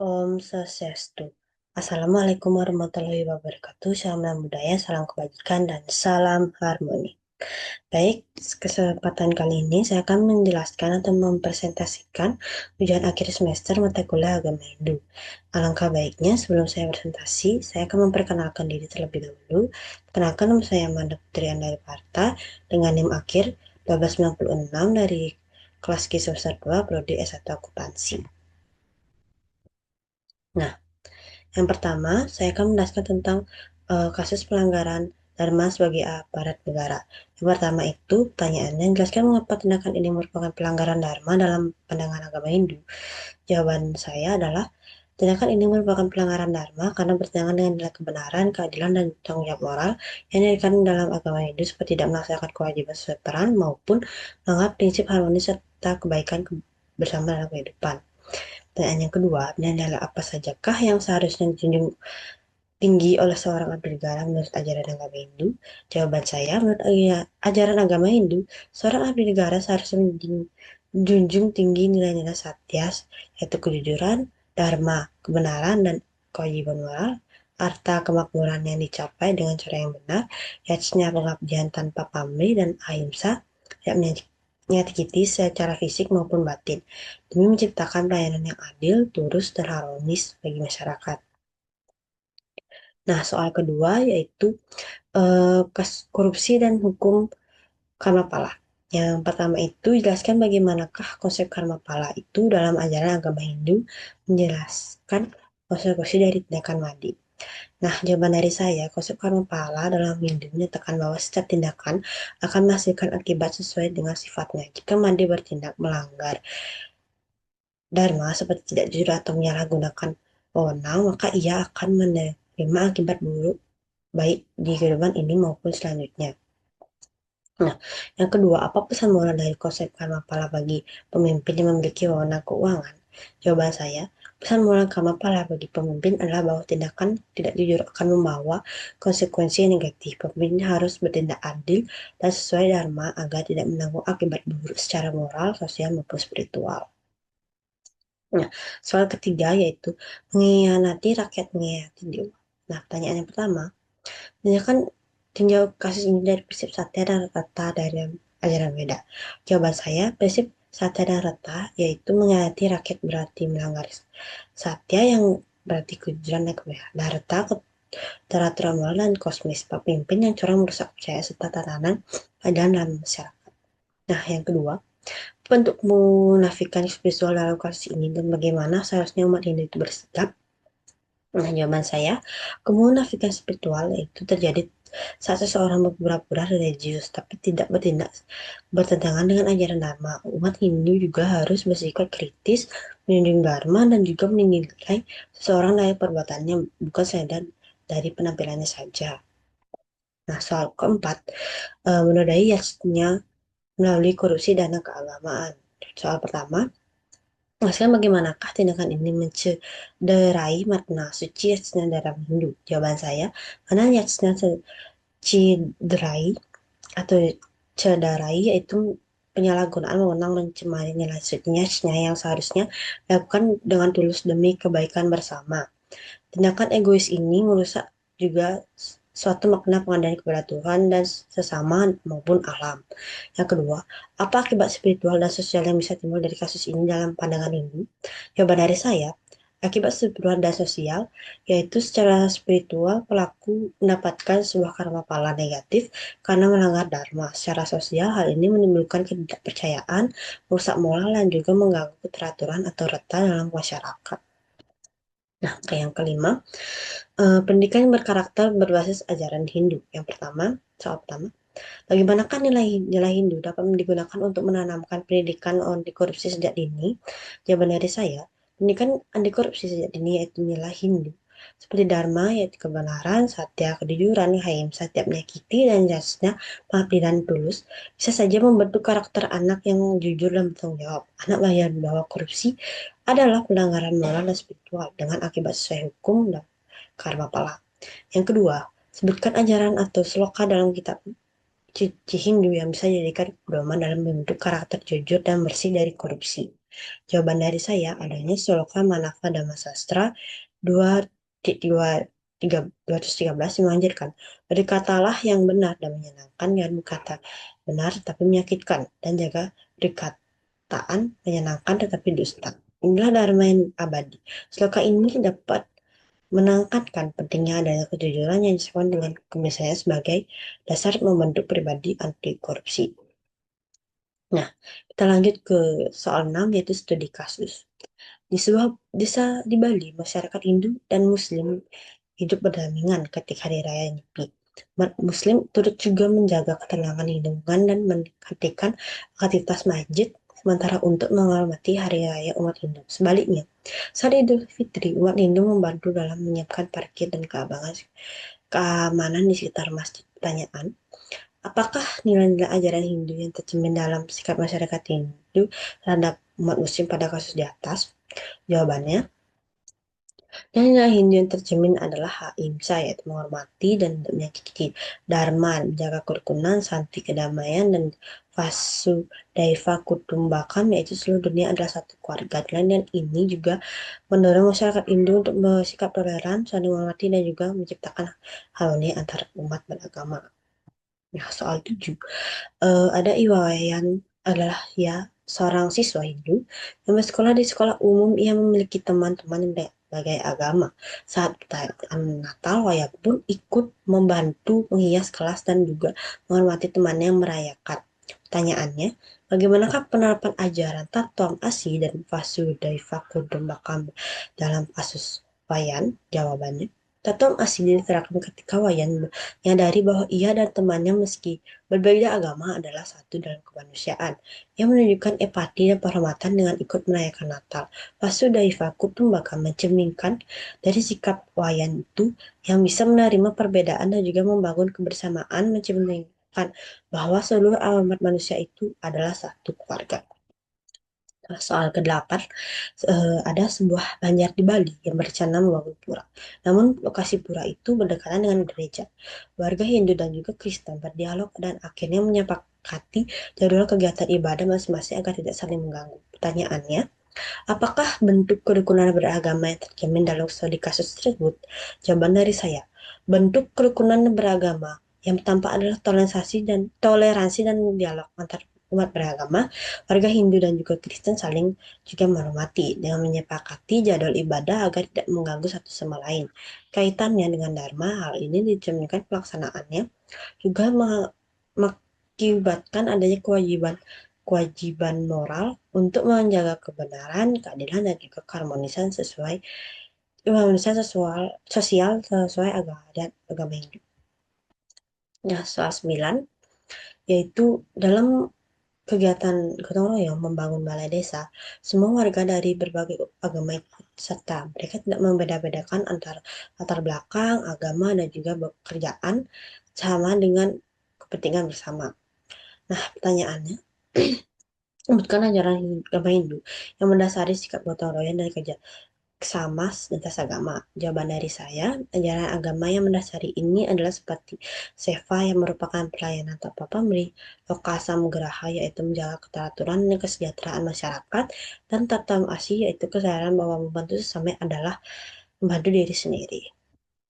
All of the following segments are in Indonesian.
Om Swastiastu. Assalamualaikum warahmatullahi wabarakatuh. Salam budaya, salam kebajikan, dan salam harmoni. Baik, kesempatan kali ini saya akan menjelaskan atau mempresentasikan ujian akhir semester mata kuliah Agama Hindu. Alangkah baiknya sebelum saya presentasi, saya akan memperkenalkan diri terlebih dahulu. Kenalkan, nama saya Amanda Putri Andari Parta dengan NIM akhir 1296 dari kelas Q semester 2 Prodi S1 Akuntansi. Nah, yang pertama, saya akan menjelaskan tentang kasus pelanggaran Dharma sebagai aparat negara. Yang pertama itu, pertanyaannya, jelaskan mengapa tindakan ini merupakan pelanggaran Dharma dalam pandangan agama Hindu. Jawaban saya adalah, tindakan ini merupakan pelanggaran Dharma karena bertentangan dengan nilai kebenaran, keadilan, dan tanggung jawab moral yang diberikan dalam agama Hindu seperti tidak melaksanakan kewajiban sesuai peran maupun melanggar prinsip harmonis serta kebaikan bersama dalam kehidupan. Pertanyaan yang kedua, nilai apa sajakah yang seharusnya dijunjung tinggi oleh seorang abdi negara menurut ajaran agama Hindu? Jawaban saya, menurut ajaran agama Hindu, seorang abdi negara seharusnya menjunjung tinggi nilai-nilai satyas, yaitu kejujuran, dharma, kebenaran, dan kewajiban moral, harta kemakmuran yang dicapai dengan cara yang benar, yaitu pengabdian tanpa pamrih, dan ahimsa, tidak menyakiti secara fisik maupun batin, demi menciptakan pelayanan yang adil, lurus, dan harmonis bagi masyarakat. Nah, soal kedua yaitu korupsi dan hukum karma pala. Yang pertama itu, jelaskan bagaimanakah konsep karma pala itu dalam ajaran agama Hindu, menjelaskan konsekuensi dari tindakan madi. Nah, jawaban dari saya, konsep karma pala dalam Hindu menyatakan bahwa setiap tindakan akan menghasilkan akibat sesuai dengan sifatnya. Jika madi bertindak melanggar dharma seperti tidak jujur atau menyalahgunakan wewenang, maka ia akan menerima akibat buruk baik di kehidupan ini maupun selanjutnya. Nah, yang kedua, apa pesan moral dari konsep karma pala bagi pemimpin yang memiliki wewenang keuangan? Jawaban saya, pesan moral karma pala bagi pemimpin adalah bahwa tindakan tidak jujur akan membawa konsekuensi yang negatif. Pemimpin harus bertindak adil dan sesuai dharma agar tidak menanggung akibat buruk secara moral, sosial, maupun spiritual. Nah, soal ketiga yaitu mengkhianati rakyat, mengkhianati dewa. Nah, pertanyaan yang pertama, tindakan tinjau kasus ini dari prinsip satya dan rata dari ajaran Weda. Jawaban saya, prinsip satya dan rata yaitu mengkhianati rakyat berarti melanggar satya yang berarti kejujuran dan kebenaran. Dan rata keteraturan moral dan kosmis, pemimpin yang curang merusak percaya serta tatanan keadilan dalam masyarakat. Nah, yang kedua, bentuk menafikan spiritual dalam kasus ini dan bagaimana seharusnya umat Hindu itu bersikap. Nah, jawaban saya, kemunafikan spiritual itu terjadi saat seseorang berpura-pura religius tapi tidak bertindak bertentangan dengan ajaran Dharma. Umat Hindu juga harus bersikap kritis, menunjung Dharma, dan juga menilai seseorang dari perbuatannya, bukan saja dari penampilannya saja. Nah, soal keempat, menodai yasnya melalui korupsi dana keagamaan. Soal pertama, sekarang bagaimanakah tindakan ini mencederai makna suci yasna dalam Hindu? Jawaban saya, karena yasna cederai atau cederai yaitu penyalahgunaan wewenang mencemari nilai sucinya yang seharusnya dilakukan dengan tulus demi kebaikan bersama. Tindakan egois ini merusak juga suatu makna pengadaan kepada Tuhan dan sesama maupun alam. Yang kedua, apa akibat spiritual dan sosial yang bisa timbul dari kasus ini dalam pandangan Hindu? Jawaban dari saya, akibat spiritual dan sosial, yaitu secara spiritual pelaku mendapatkan sebuah karma pala negatif karena melanggar dharma. Secara sosial, hal ini menimbulkan ketidakpercayaan, merusak moral, dan juga mengganggu keteraturan atau reta dalam masyarakat. Nah, ke yang kelima, pendidikan yang berkarakter berbasis ajaran Hindu. Yang pertama, soal pertama, bagaimanakah nilai Hindu dapat digunakan untuk menanamkan pendidikan anti korupsi sejak dini? Jawaban dari saya, pendidikan anti korupsi sejak dini yaitu nilai Hindu seperti Dharma yaitu kebenaran, Satya kejujuran, Ahimsa tidak menyakiti, dan Jasna pengabdian tulus bisa saja membentuk karakter anak yang jujur dan bertanggung jawab. Anak lahir bahwa korupsi adalah pelanggaran moral dan spiritual dengan akibat sesuai hukum dan karma pala. Yang kedua, sebutkan ajaran atau sloka dalam kitab Hindu yang bisa dijadikan pedoman dalam membentuk karakter jujur dan bersih dari korupsi. Jawaban dari saya adanya Sloka Manava Dhamma Sastra 213 melanjutkan. Berkatalah yang benar dan menyenangkan, jangan berkata benar tapi menyakitkan, dan jaga berkataan menyenangkan tetapi dusta. Inilah dharma yang abadi. Sloka ini dapat menekankan pentingnya adanya kejujuran yang disebut dengan kebiasaan sebagai dasar membentuk pribadi anti korupsi. Nah, kita lanjut ke soal 6 yaitu studi kasus. Di sebuah desa di Bali, masyarakat Hindu dan Muslim hidup berdampingan ketika hari raya Nyepi. Umat Muslim turut juga menjaga ketenangan lingkungan dan menghentikan aktivitas masjid sementara untuk menghormati hari raya umat Hindu. Sebaliknya, saat Idul Fitri, umat Hindu membantu dalam menyiapkan parkir dan keamanan di sekitar masjid. Pertanyaan, apakah nilai-nilai ajaran Hindu yang tercermin dalam sikap masyarakat Hindu terhadap umat Muslim pada kasus di atas? Jawabannya, nilai Hindu yang tercermin adalah ahimsa, yaitu menghormati dan tidak menyakiti, dharma, menjaga kerukunan, santi, kedamaian, dan vasudhaiva kutumbakam, yaitu seluruh dunia adalah satu keluarga. Dan ini juga mendorong masyarakat Hindu untuk bersikap toleran, saling menghormati, dan juga menciptakan harmoni antara umat beragama. Nah, soal 7. Ada Iwayan adalah ya seorang siswa Hindu yang bersekolah di sekolah umum. Ia memiliki teman-teman yang berbagai agama. Saat perayaan Natal, Waya pun ikut membantu menghias kelas dan juga menghormati temannya yang merayakan. Pertanyaannya, bagaimanakah penerapan ajaran Tatvam Asi dan Vasudhaiva Kutumbakam dalam kasus Wayan? Jawabannya, Tatvam Asi diterapkan ketika Wayan menyadari bahwa ia dan temannya meski berbeda agama adalah satu dalam kemanusiaan. Ia menunjukkan empati dan penghormatan dengan ikut merayakan Natal. Vasudhaiva Kutumbaka mencerminkan dari sikap Wayan itu yang bisa menerima perbedaan dan juga membangun kebersamaan, mencerminkan bahwa seluruh umat manusia itu adalah satu keluarga. Soal ke-8, ada sebuah banjar di Bali yang berencana membangun pura. Namun lokasi pura itu berdekatan dengan gereja. Warga Hindu dan juga Kristen berdialog dan akhirnya menyepakati jadwal kegiatan ibadah masing-masing agar tidak saling mengganggu. Pertanyaannya, apakah bentuk kerukunan beragama yang tercermin dalam studi kasus tersebut? Jawaban dari saya, bentuk kerukunan beragama yang tampak adalah toleransi dan dialog antar umat beragama. Warga Hindu dan juga Kristen saling juga menghormati dengan menyepakati jadwal ibadah agar tidak mengganggu satu sama lain. Kaitannya dengan Dharma, hal ini dicerminkan pelaksanaannya juga mengakibatkan adanya kewajiban moral untuk menjaga kebenaran, keadilan, dan juga keharmonisan sosial sesuai agama dan agama Hindu. Nah, soal 9 yaitu dalam kegiatan gotong royong membangun balai desa, semua warga dari berbagai agama ikut serta. Mereka tidak membeda-bedakan antara latar belakang, agama, dan juga pekerjaan sama dengan kepentingan bersama. Nah, pertanyaannya, sebutkan ajaran agama Hindu yang mendasari sikap gotong royong dan kerja sama lintas agama. Jawaban dari saya, ajaran agama yang mendasari ini adalah seperti Seva yang merupakan pelayanan tanpa pamrih, Lokasa Mugraha yaitu menjaga keteraturan dan kesejahteraan masyarakat, dan Tatam Asi yaitu kesadaran bahwa membantu sesama adalah membantu diri sendiri.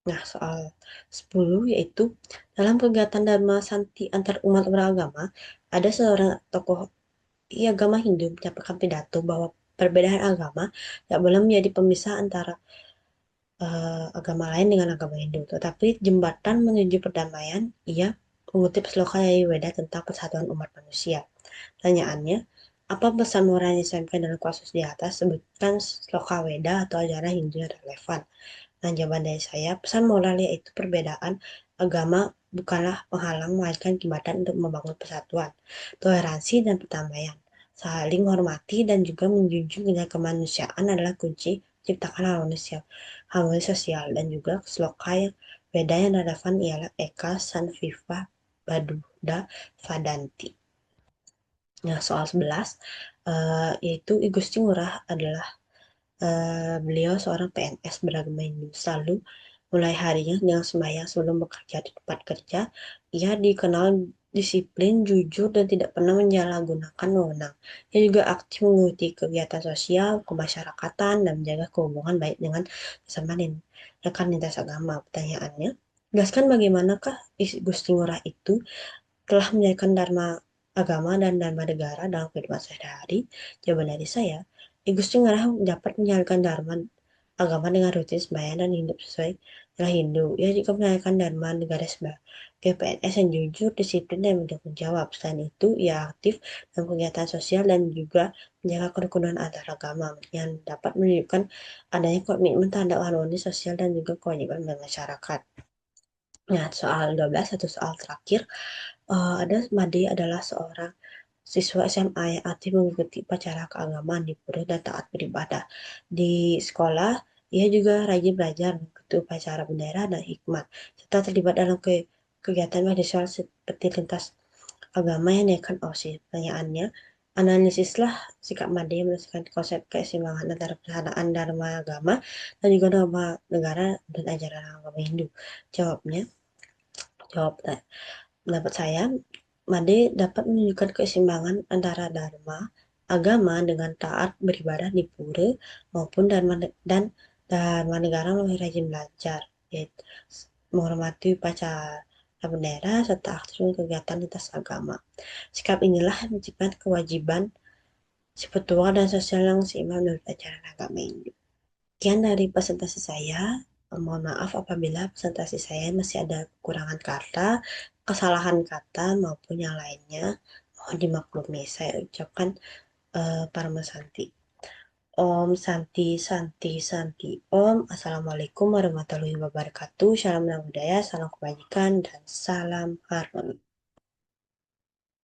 Nah, soal 10 yaitu dalam kegiatan Dharma Santi antar umat beragama, ada seorang tokoh agama Hindu menyampaikan pidato bahwa perbedaan agama tidak boleh menjadi pemisah antara agama lain dengan agama Hindu. Tetapi jembatan menuju perdamaian, ia mengutip sloka dari Weda tentang persatuan umat manusia. Pertanyaannya, apa pesan moral yang disampaikan dalam kasus di atas? Sebutkan sloka Weda atau ajaran Hindu yang relevan. Nah, jawaban dari saya, pesan moral yaitu perbedaan agama bukanlah penghalang, melainkan jembatan untuk membangun persatuan, toleransi, dan perdamaian. Saling hormati dan juga menjunjung dengan kemanusiaan adalah kunci ciptakan harmoni sosial, dan juga sloka yang beda yang relevan ialah Eka Sanviva Baduda Vadanti. Nah, soal 11, yaitu I Gusti Ngurah adalah beliau seorang PNS beragama Hindu. Selalu mulai harinya dengan sembahyang sebelum bekerja di tempat kerja. Ia dikenal disiplin, jujur, dan tidak pernah menyalahgunakan wewenang. Ia juga aktif mengikuti kegiatan sosial, kemasyarakatan, dan menjaga hubungan baik dengan sesama rekan lintas agama. Pertanyaannya, jelaskan bagaimanakah Gusti Ngurah itu telah menjalankan dharma agama dan dharma negara dalam kehidupan sehari-hari? Jawaban dari saya, Gusti Ngurah dapat menjalankan dharma agama dengan rutin sembahyang dan hidup sesuai nilai Hindu. Ia juga menjalankan dharma negara sebagai PNS yang jujur, disiplin, dan bertanggung jawab. Selain itu, ia aktif dalam kegiatan sosial dan juga menjaga kerukunan antar agama yang dapat menunjukkan adanya komitmen terhadap harmoni sosial dan juga kewajiban masyarakat. Nah, soal 12, satu soal terakhir. Ada Made adalah seorang siswa SMA yang aktif mengikuti upacara keagamaan di pura dan taat beribadah. Di sekolah, ia juga rajin belajar mengikuti upacara bendera dan hikmat, serta terlibat dalam kegiatan mahasiswa seperti lintas agama yang diadakan OSIS. Pertanyaannya, analisislah sikap Made berdasarkan konsep keseimbangan antara pelaksanaan dharma agama dan juga dharma negara dan ajaran agama Hindu. Jawabnya, jawab pendapat saya, Made dapat menunjukkan keseimbangan antara dharma agama dengan taat beribadah di pura maupun dan dharma negara melalui rajin belajar, yaitu menghormati upacara bendera serta aktif dalam kegiatan lintas agama. Sikap inilah yang menciptakan kewajiban spiritual dan sosial yang seimbang menurut ajaran agama Hindu. Sekian dari presentasi saya. Mohon maaf apabila presentasi saya masih ada kekurangan kata, kesalahan kata maupun yang lainnya. Mohon dimaklumi. Saya ucapkan Parma Santi. Om Santi Santi Santi Om. Assalamualaikum warahmatullahi wabarakatuh. Salam budaya, salam kebajikan, dan salam harmoni.